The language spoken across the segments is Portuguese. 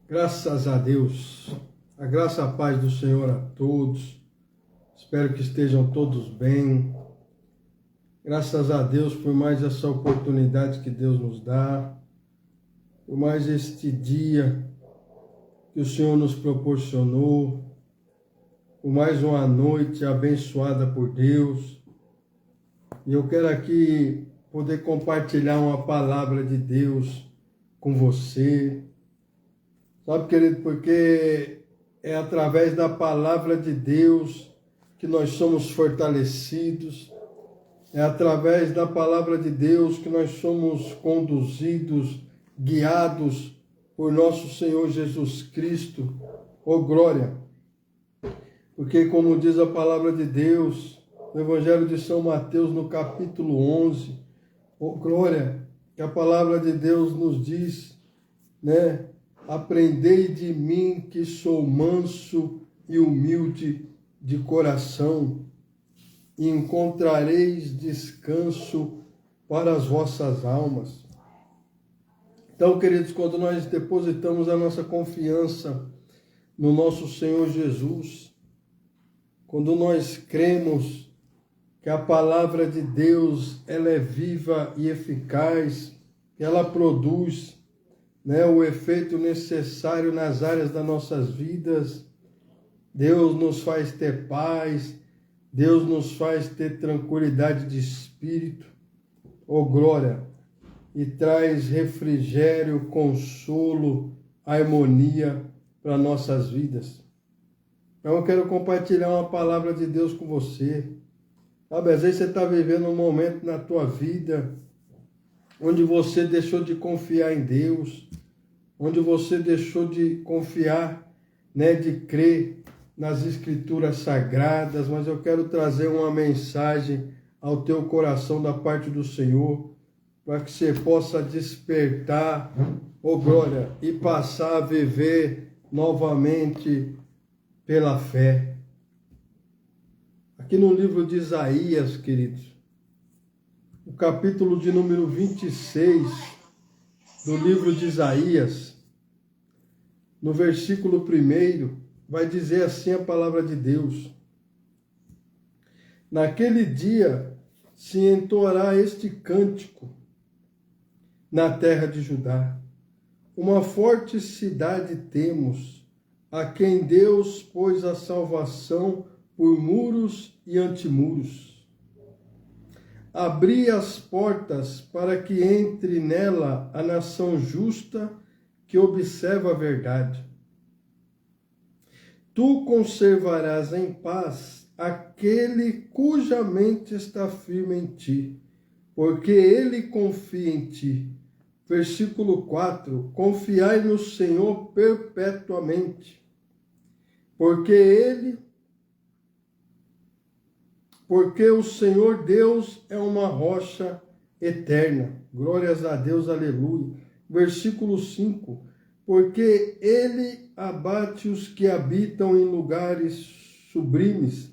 Graças a Deus, a graça e a paz do Senhor a todos, espero que estejam todos bem. Graças a Deus por mais essa oportunidade que Deus nos dá, por mais este dia que o Senhor nos proporcionou, por mais uma noite abençoada por Deus. E eu quero aqui poder compartilhar uma palavra de Deus com você. Sabe, querido, porque é através da palavra de Deus que nós somos fortalecidos, é através da palavra de Deus que nós somos conduzidos, guiados por nosso Senhor Jesus Cristo. Oh, glória! Porque, como diz a palavra de Deus, no Evangelho de São Mateus, no capítulo 11, oh, glória, que a palavra de Deus nos diz, né? Aprendei de mim que sou manso e humilde de coração, e encontrareis descanso para as vossas almas. Então, queridos, quando nós depositamos a nossa confiança no nosso Senhor Jesus, quando nós cremos que a palavra de Deus ela é viva e eficaz, que ela produz o efeito necessário nas áreas das nossas vidas, Deus nos faz ter paz, Deus nos faz ter tranquilidade de espírito, oh glória, e traz refrigério, consolo, harmonia para nossas vidas. Então eu quero compartilhar uma palavra de Deus com você. Sabe, às vezes você está vivendo um momento na tua vida onde você deixou de confiar em Deus, onde você deixou de confiar, de crer nas Escrituras Sagradas, mas eu quero trazer uma mensagem ao teu coração da parte do Senhor, para que você possa despertar, oh glória, e passar a viver novamente pela fé. Aqui no livro de Isaías, queridos, o capítulo de número 26 do livro de Isaías, no versículo 1, vai dizer assim a palavra de Deus: naquele dia se entoará este cântico na terra de Judá. Uma forte cidade temos, a quem Deus pôs a salvação por muros e antimuros. Abri as portas para que entre nela a nação justa que observa a verdade. Tu conservarás em paz aquele cuja mente está firme em ti, porque ele confia em ti. Versículo 4, confiai no Senhor perpetuamente, porque o Senhor Deus é uma rocha eterna. Glórias a Deus, aleluia. Versículo 5, porque ele abate os que habitam em lugares sublimes,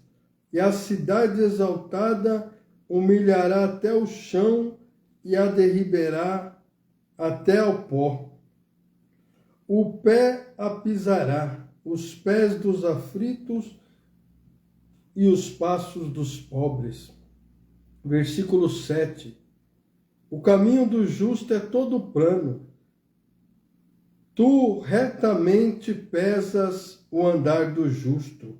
e a cidade exaltada humilhará até o chão e a derribará até ao pó. O pé a pisará, os pés dos aflitos e os passos dos pobres. Versículo 7. O caminho do justo é todo plano. Tu retamente pesas o andar do justo.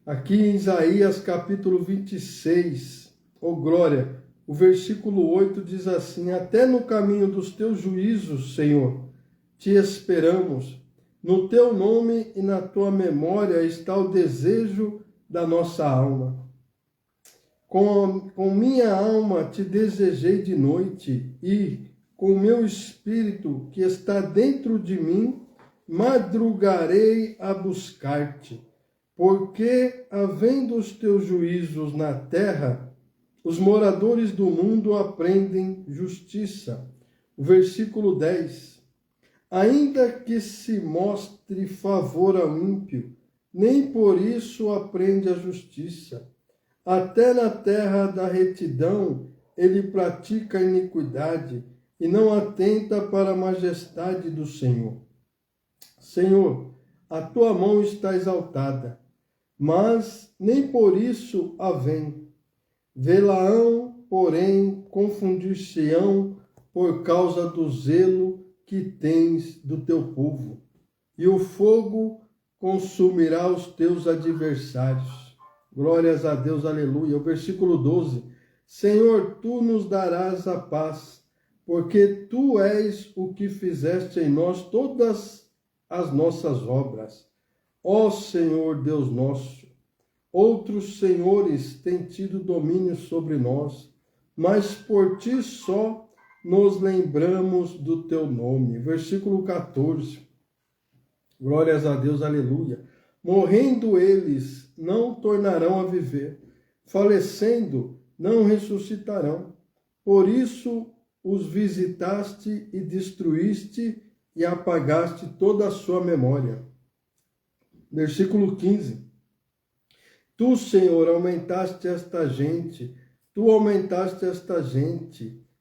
Aqui em Isaías capítulo 26, oh glória, o versículo 8 diz assim: até no caminho dos teus juízos, Senhor, te esperamos. No teu nome e na tua memória está o desejo da nossa alma. Com minha alma te desejei de noite, e com o meu espírito que está dentro de mim, madrugarei a buscar-te. Porque, havendo os teus juízos na terra, os moradores do mundo aprendem justiça. Versículo 10. Ainda que se mostre favor ao ímpio, nem por isso aprende a justiça. Até na terra da retidão ele pratica iniquidade e não atenta para a majestade do Senhor. Senhor, a tua mão está exaltada, mas nem por isso a vem. Vê-la-ão, porém, confundir-se-ão por causa do zelo que tens do teu povo, e o fogo consumirá os teus adversários. Glórias a Deus, aleluia. O versículo 12. Senhor, tu nos darás a paz, porque tu és o que fizeste em nós todas as nossas obras. Ó Senhor Deus nosso, outros senhores têm tido domínio sobre nós, mas por ti só nos lembramos do teu nome. Versículo 14. Glórias a Deus, aleluia. Morrendo eles, não tornarão a viver. Falecendo, não ressuscitarão. Por isso os visitaste e destruíste e apagaste toda a sua memória. Versículo 15. Tu, Senhor, aumentaste esta gente,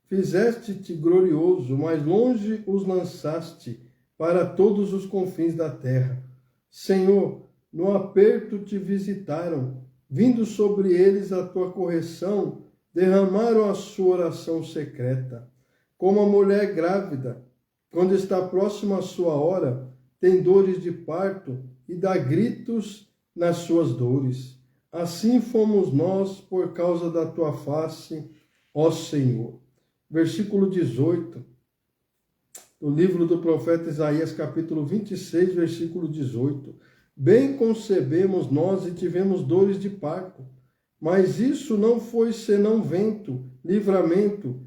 fizeste-te glorioso, mas longe os lançaste para todos os confins da terra. Senhor, no aperto te visitaram, vindo sobre eles a tua correção, derramaram a sua oração secreta. Como a mulher grávida, quando está próxima à sua hora, tem dores de parto e dá gritos nas suas dores. Assim fomos nós por causa da tua face, ó Senhor. Versículo 18, do livro do profeta Isaías, capítulo 26, versículo 18. Bem concebemos nós e tivemos dores de parto, mas isso não foi senão vento, livramento,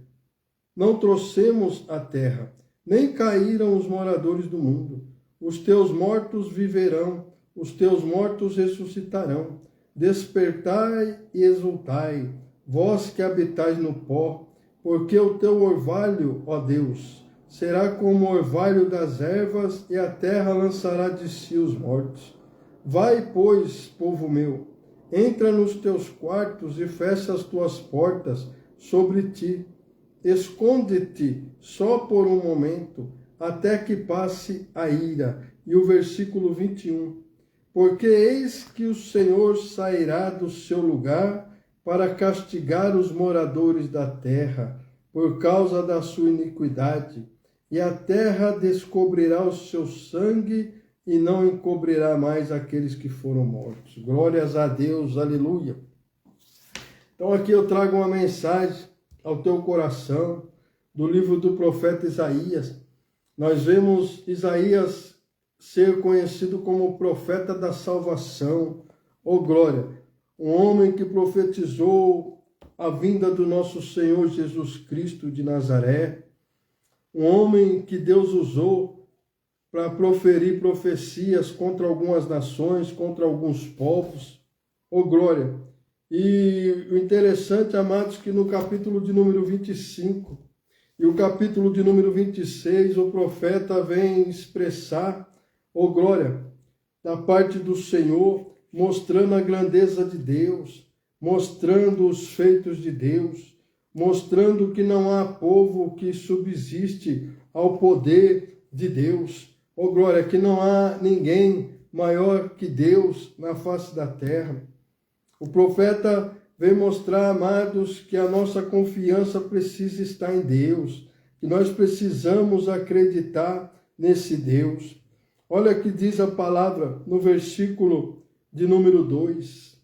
não trouxemos a terra, nem caíram os moradores do mundo. Os teus mortos viverão, os teus mortos ressuscitarão. Despertai e exultai, vós que habitais no pó, porque o teu orvalho, ó Deus, será como o orvalho das ervas, e a terra lançará de si os mortos. Vai, pois, povo meu, entra nos teus quartos e fecha as tuas portas sobre ti. Esconde-te só por um momento, até que passe a ira. E o versículo 21. Porque eis que o Senhor sairá do seu lugar para castigar os moradores da terra, por causa da sua iniquidade, e a terra descobrirá o seu sangue e não encobrirá mais aqueles que foram mortos. Glórias a Deus, aleluia. Então aqui eu trago uma mensagem ao teu coração, do livro do profeta Isaías. Nós vemos Isaías ser conhecido como o profeta da salvação, oh glória, um homem que profetizou a vinda do nosso Senhor Jesus Cristo de Nazaré, um homem que Deus usou para proferir profecias contra algumas nações, contra alguns povos, oh glória. E o interessante, amados, que no capítulo de número 25 e o capítulo de número 26, o profeta vem expressar, oh glória, da parte do Senhor, mostrando a grandeza de Deus, mostrando os feitos de Deus, mostrando que não há povo que subsiste ao poder de Deus. Oh glória, que não há ninguém maior que Deus na face da terra. O profeta vem mostrar, amados, que a nossa confiança precisa estar em Deus, que nós precisamos acreditar nesse Deus. Olha o que diz a palavra no versículo de número 2.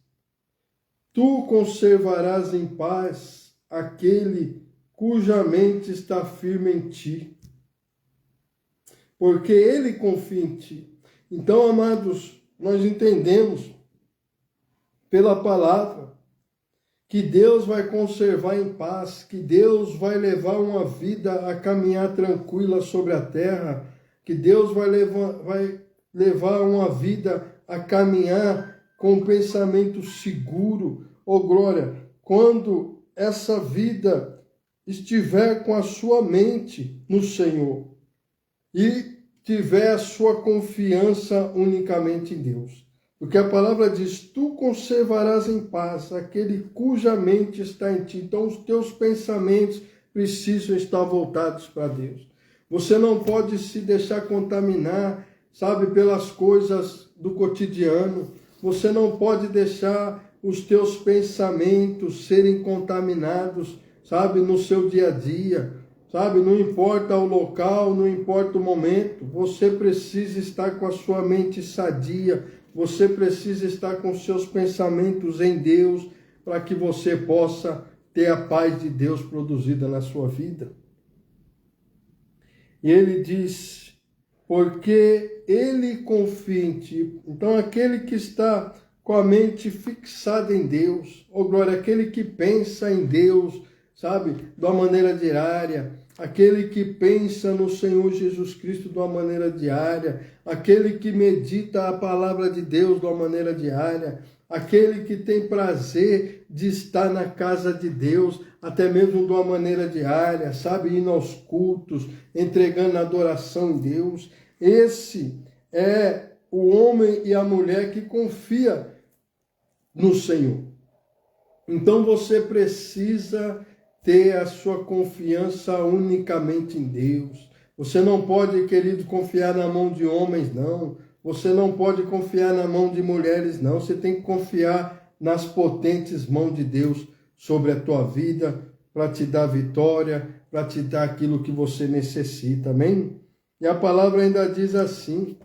Tu conservarás em paz aquele cuja mente está firme em ti, porque ele confia em ti. Então, amados, nós entendemos pela palavra que Deus vai conservar em paz, que Deus vai levar uma vida a caminhar tranquila sobre a terra, que Deus vai levar uma vida a caminhar com um pensamento seguro, oh glória, quando essa vida estiver com a sua mente no Senhor e tiver a sua confiança unicamente em Deus. Porque a palavra diz, tu conservarás em paz aquele cuja mente está em ti. Então os teus pensamentos precisam estar voltados para Deus. Você não pode se deixar contaminar sabe, pelas coisas do cotidiano. Você não pode deixar os teus pensamentos serem contaminados, sabe, no seu dia a dia, sabe, não importa o local, não importa o momento, você precisa estar com a sua mente sadia, você precisa estar com os seus pensamentos em Deus, para que você possa ter a paz de Deus produzida na sua vida. E ele diz, porque ele confia em ti. Então, aquele que está com a mente fixada em Deus, oh glória, aquele que pensa em Deus, sabe, de uma maneira diária, aquele que pensa no Senhor Jesus Cristo de uma maneira diária, aquele que medita a palavra de Deus de uma maneira diária, aquele que tem prazer de estar na casa de Deus, até mesmo de uma maneira diária, sabe, indo aos cultos, entregando adoração em Deus. Esse é o homem e a mulher que confia no Senhor. Então você precisa ter a sua confiança unicamente em Deus. Você não pode, querido, confiar na mão de homens, não. Você não pode confiar na mão de mulheres, não. Você tem que confiar nas potentes mãos de Deus sobre a tua vida, para te dar vitória, para te dar aquilo que você necessita, amém? E a palavra ainda diz assim,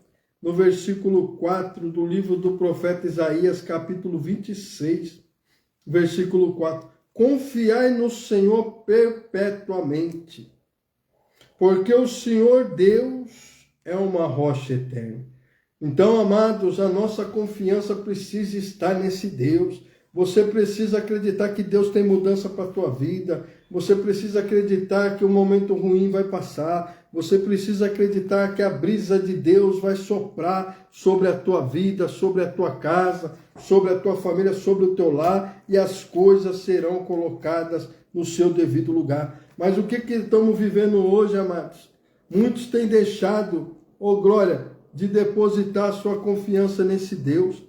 no versículo 4 do livro do profeta Isaías, capítulo 26, versículo 4. Confiai no Senhor perpetuamente, porque o Senhor Deus é uma rocha eterna. Então, amados, a nossa confiança precisa estar nesse Deus. Você precisa acreditar que Deus tem mudança para a tua vida. Você precisa acreditar que o momento ruim vai passar. Você precisa acreditar que a brisa de Deus vai soprar sobre a tua vida, sobre a tua casa, sobre a tua família, sobre o teu lar, e as coisas serão colocadas no seu devido lugar. Mas o que estamos vivendo hoje, amados? Muitos têm deixado, oh glória, de depositar sua confiança nesse Deus.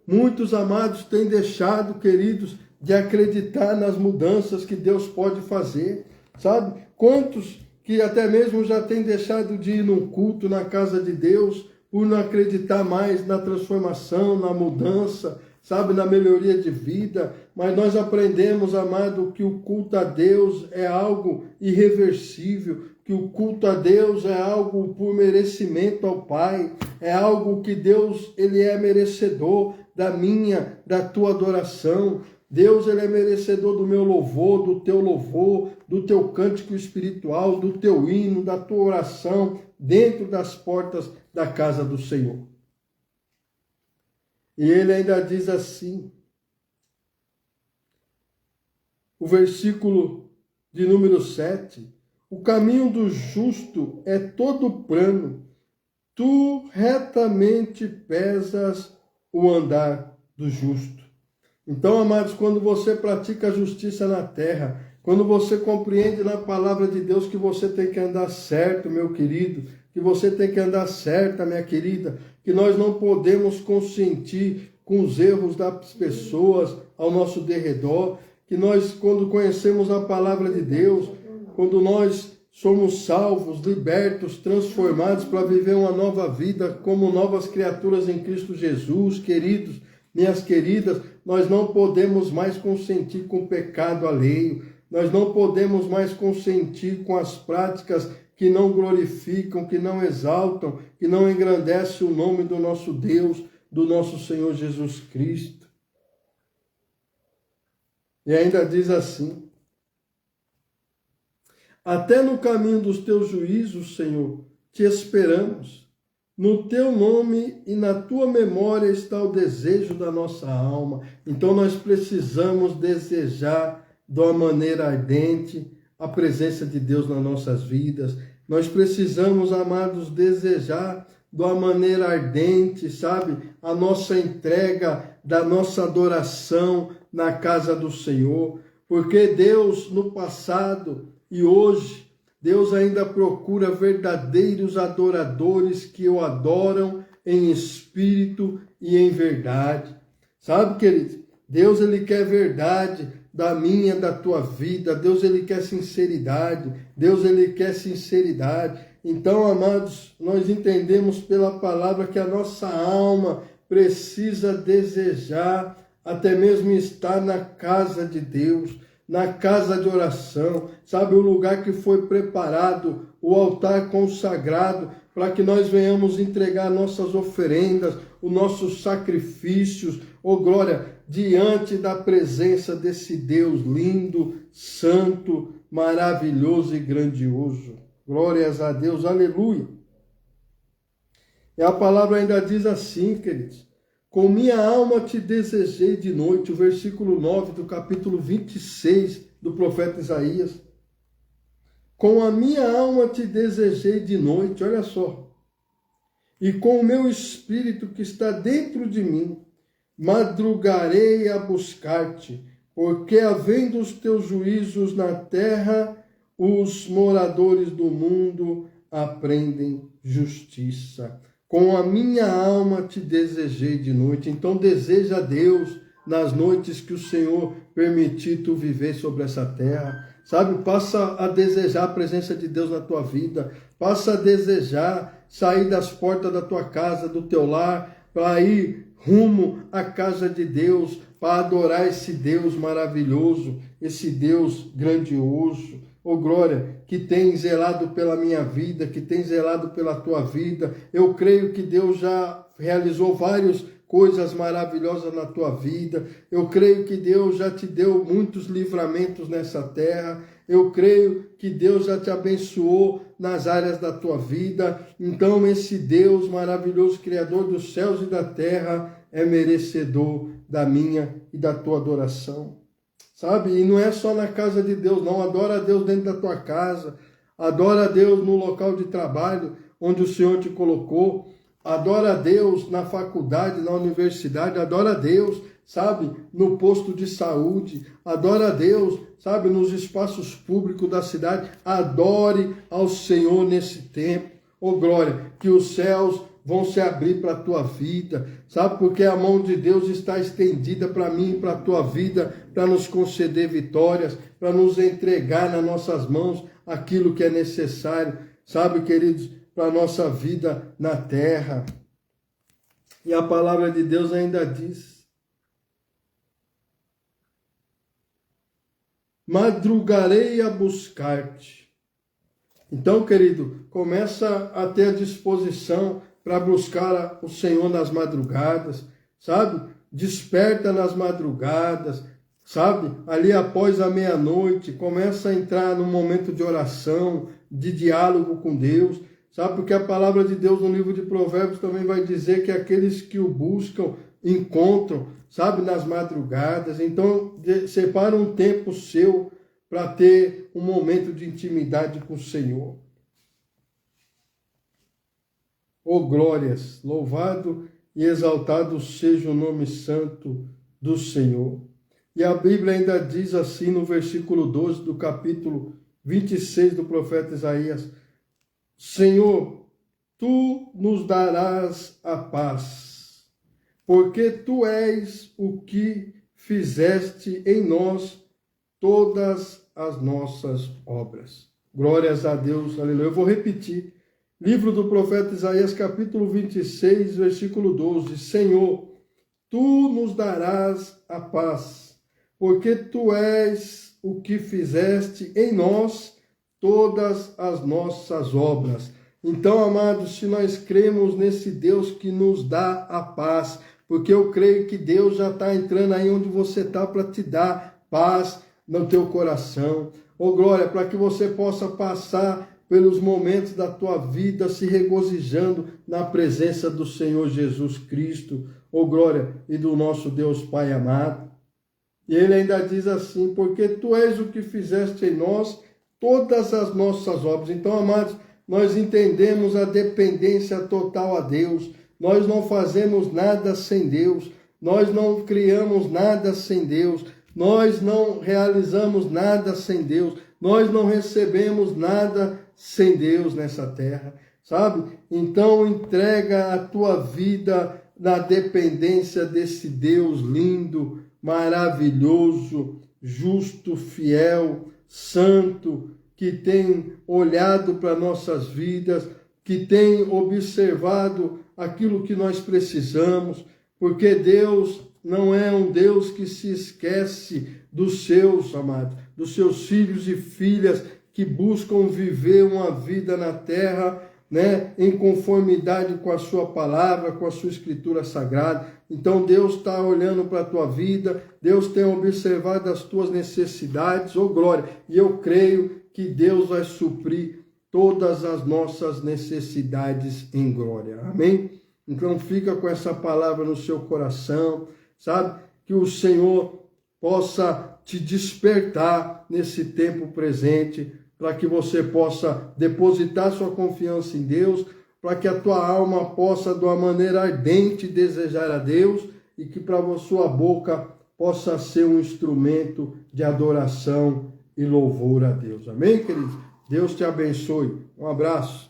Muitos, amados, têm deixado, queridos, de acreditar nas mudanças que Deus pode fazer, sabe? Quantos que até mesmo já têm deixado de ir num culto na casa de Deus por não acreditar mais na transformação, na mudança, sabe, na melhoria de vida. Mas nós aprendemos, amado, que o culto a Deus é algo irreversível, que o culto a Deus é algo por merecimento ao Pai, é algo que Deus, Ele é merecedor da minha, da tua adoração. Deus, Ele é merecedor do meu louvor, do teu cântico espiritual, do teu hino, da tua oração, dentro das portas da casa do Senhor. E Ele ainda diz assim, o versículo de número 7, o caminho do justo é todo plano, tu retamente pesas o andar do justo. Então, amados, quando você pratica a justiça na terra, quando você compreende na palavra de Deus que você tem que andar certo, meu querido, que você tem que andar certa, minha querida, que nós não podemos consentir com os erros das pessoas ao nosso derredor, que nós, quando conhecemos a palavra de Deus, quando nós somos salvos, libertos, transformados para viver uma nova vida como novas criaturas em Cristo Jesus, queridos, minhas queridas, nós não podemos mais consentir com o pecado alheio, nós não podemos mais consentir com as práticas que não glorificam, que não exaltam, que não engrandecem o nome do nosso Deus, do nosso Senhor Jesus Cristo. E ainda diz assim, até no caminho dos teus juízos, Senhor, te esperamos. No teu nome e na tua memória está o desejo da nossa alma. Então nós precisamos desejar de uma maneira ardente a presença de Deus nas nossas vidas. Nós precisamos, amados, desejar de uma maneira ardente, sabe, a nossa entrega da nossa adoração na casa do Senhor. Porque Deus, no passado e hoje, Deus ainda procura verdadeiros adoradores que o adoram em espírito e em verdade. Sabe, querido? Deus, Ele quer verdade da minha, da tua vida. Deus, Ele quer sinceridade. Deus, Ele quer sinceridade. Então, amados, nós entendemos pela palavra que a nossa alma precisa desejar até mesmo estar na casa de Deus, na casa de oração, sabe, o lugar que foi preparado, o altar consagrado, para que nós venhamos entregar nossas oferendas, os nossos sacrifícios, glória, diante da presença desse Deus lindo, santo, maravilhoso e grandioso. Glórias a Deus, aleluia. E a palavra ainda diz assim, queridos: com minha alma te desejei de noite, o versículo 9 do capítulo 26 do profeta Isaías. Com a minha alma te desejei de noite, olha só. E com o meu espírito que está dentro de mim, madrugarei a buscar-te, porque havendo os teus juízos na terra, os moradores do mundo aprendem justiça. Com a minha alma te desejei de noite. Então deseja a Deus nas noites que o Senhor permitir tu viver sobre essa terra. Sabe, passa a desejar a presença de Deus na tua vida. Passa a desejar sair das portas da tua casa, do teu lar, para ir rumo à casa de Deus, para adorar esse Deus maravilhoso, esse Deus grandioso. Glória, que tem zelado pela minha vida, que tem zelado pela tua vida. Eu creio que Deus já realizou várias coisas maravilhosas na tua vida. Eu creio que Deus já te deu muitos livramentos nessa terra. Eu creio que Deus já te abençoou nas áreas da tua vida. Então esse Deus maravilhoso, Criador dos céus e da terra, é merecedor da minha e da tua adoração. Sabe? E não é só na casa de Deus, não. Adora a Deus dentro da tua casa. Adora a Deus no local de trabalho onde o Senhor te colocou. Adora a Deus na faculdade, na universidade. Adora a Deus, sabe, no posto de saúde. Adora a Deus, sabe, nos espaços públicos da cidade. Adore ao Senhor nesse tempo. Glória, que os céus vão se abrir para a tua vida, sabe? Porque a mão de Deus está estendida para mim e para a tua vida, para nos conceder vitórias, para nos entregar nas nossas mãos aquilo que é necessário, sabe, queridos, para a nossa vida na terra. E a palavra de Deus ainda diz: madrugarei a buscar-te. Então, querido, começa a ter a disposição para buscar o Senhor nas madrugadas, sabe? Desperta nas madrugadas, sabe? Ali após a meia-noite, começa a entrar num momento de oração, de diálogo com Deus, sabe? Porque a palavra de Deus no livro de Provérbios também vai dizer que aqueles que o buscam encontram, sabe? Nas madrugadas. Então, separa um tempo seu para ter um momento de intimidade com o Senhor. Glórias, louvado e exaltado seja o nome santo do Senhor. E a Bíblia ainda diz assim no versículo 12 do capítulo 26 do profeta Isaías: Senhor, tu nos darás a paz, porque tu és o que fizeste em nós todas as nossas obras. Glórias a Deus, aleluia. Eu vou repetir. Livro do profeta Isaías, capítulo 26, versículo 12. Senhor, tu nos darás a paz, porque tu és o que fizeste em nós todas as nossas obras. Então, amados, se nós cremos nesse Deus que nos dá a paz, porque eu creio que Deus já está entrando aí onde você está para te dar paz no teu coração. Glória, para que você possa passar pelos momentos da tua vida se regozijando na presença do Senhor Jesus Cristo, glória, e do nosso Deus Pai amado. E ele ainda diz assim: porque tu és o que fizeste em nós todas as nossas obras. Então, amados, nós entendemos a dependência total a Deus. Nós não fazemos nada sem Deus. Nós não criamos nada sem Deus. Nós não realizamos nada sem Deus. Nós não recebemos nada sem Deus nessa terra, sabe? Então entrega a tua vida na dependência desse Deus lindo, maravilhoso, justo, fiel, santo, que tem olhado para nossas vidas, que tem observado aquilo que nós precisamos, porque Deus não é um Deus que se esquece dos seus, amados, dos seus filhos e filhas que buscam viver uma vida na terra, né, em conformidade com a sua palavra, com a sua escritura sagrada. Então Deus está olhando para a tua vida, Deus tem observado as tuas necessidades, oh glória, e eu creio que Deus vai suprir todas as nossas necessidades em glória, amém? Então fica com essa palavra no seu coração, sabe? Que o Senhor possa te despertar nesse tempo presente, para que você possa depositar sua confiança em Deus, para que a tua alma possa, de uma maneira ardente, desejar a Deus, e que para a sua boca possa ser um instrumento de adoração e louvor a Deus. Amém, queridos? Deus te abençoe. Um abraço.